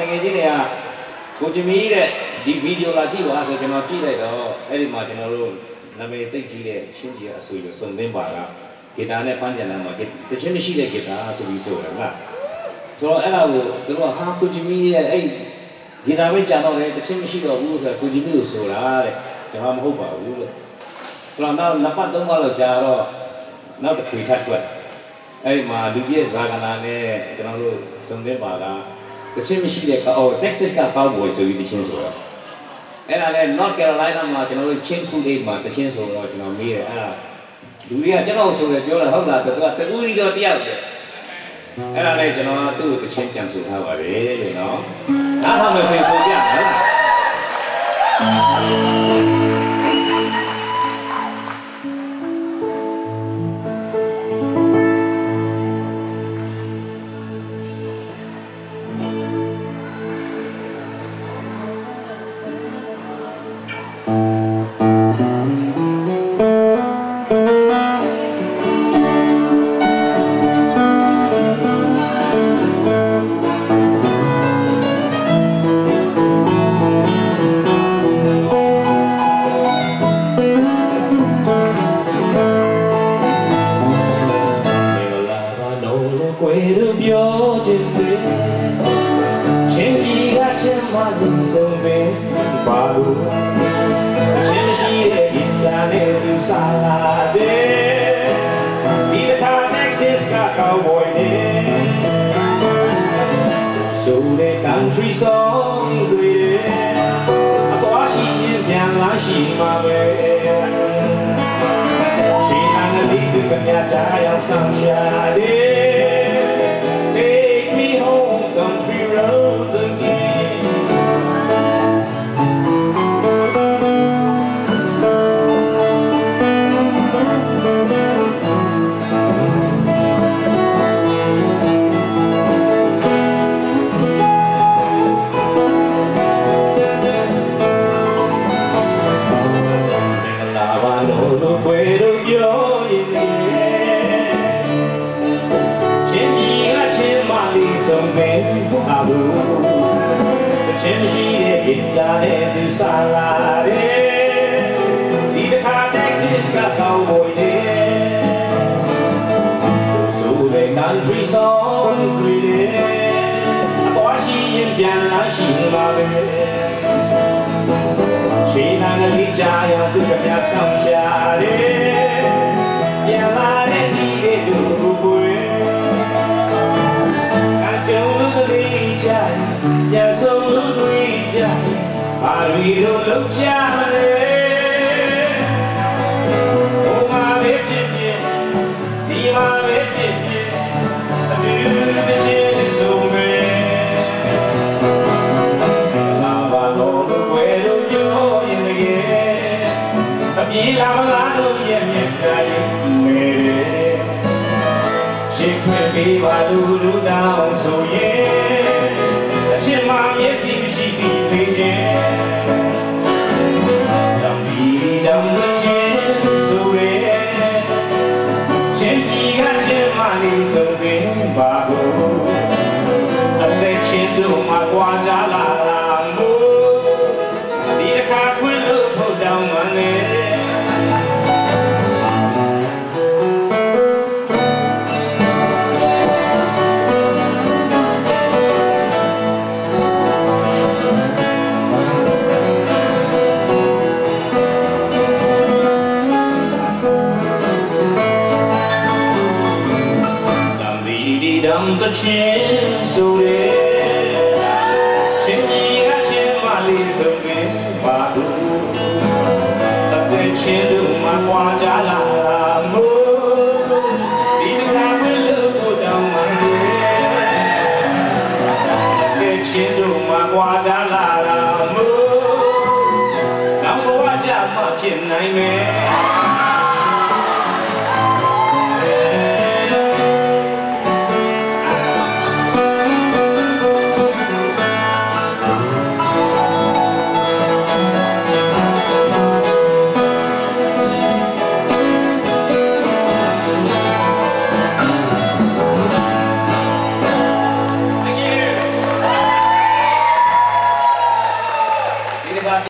တကယ်ကြီးတွေကကိုဂျမီတဲ့ဒီဗီဒီယိုလာကြည့်ပါဆိုကျွန်တော်ကြည့်လိုက်တော့အဲ့ဒီမှာကျွန်တော်တို့နာမည်သိကြီးတဲ့ရှင်းကြီးအဆွေကိုစုံစင်းပါကဂီတာနဲ့ပန်းကြံလာမှာတချင်းမရှိတဲ့ဂီတာဆိုပြီးဆိုတယ်လားဆိုတော့အဲ့ဒါကိုသူတို့ကဟာကိုဂျမီရဲ့အဲ့ဂီတာပဲကြာတော့တယ်တချင်းမရှိတော့ဘူးဆိုတော့ကိုဂျမီကိုဆိုတာတဲ့ကျွန်တော်မဟုတ်ပါဘူးလို့ဆိုတော့နောက်နှစ်ပတ်သုံးပတ်လောက်ကြာတော့နောက်တစ်ခွေထပ်ထွက်အဲ့ဒီမှာလူပြည့်ဇာကနာနဲ့ကျွန်တော်တို့စုံစင်းပါကတချင်းမရှိတဲ့Texas ကကောက်ဘွယ်ဆိုပြီးတချင်းဆိုတော့အဲ့ဒါနဲ့ North Carolina မှာကျွန်တော်တို့ Chin Food Aid မှာတချင်းဆိုတော့ကျွန်တော်မေးတယ်အဲ့ဒါလူတွေကကျွန်တော်ဆိုတယ်ပြောတာဟုတ်လားဆိုတော့တူရီတော့တယောက်တယ်အဲ့ဒါနဲ့ကျွန်တော်သူ့ကိုတချင်းပြန်ဆိုထားပါတယ်လို့နော်နားထောင်မယ်ဆိုပြဟုတ်လားCountry songs with a washing young lashing my way. She and the little Kanyata sunshine. Take me home, country roads again. Country songs reading, a washing piano, she loved it. She and a little child took a sunshine. Yeah, my lady, do can't you look at the child? Yeah, so look at the child. I really look child. Oh, my baby, be my baby. She could be my little down, so yeah. She mom, yes, she be thinking. Dum be dum the chin, so yeah. Chin, got chin, money, so big, bago. I think she do my guajala, mo. Be a car will put down my name. The chin so chin got chin mali so badu the chin do my guajala mo did I will go down my way the chin do my guajala mo now go watch out my chin name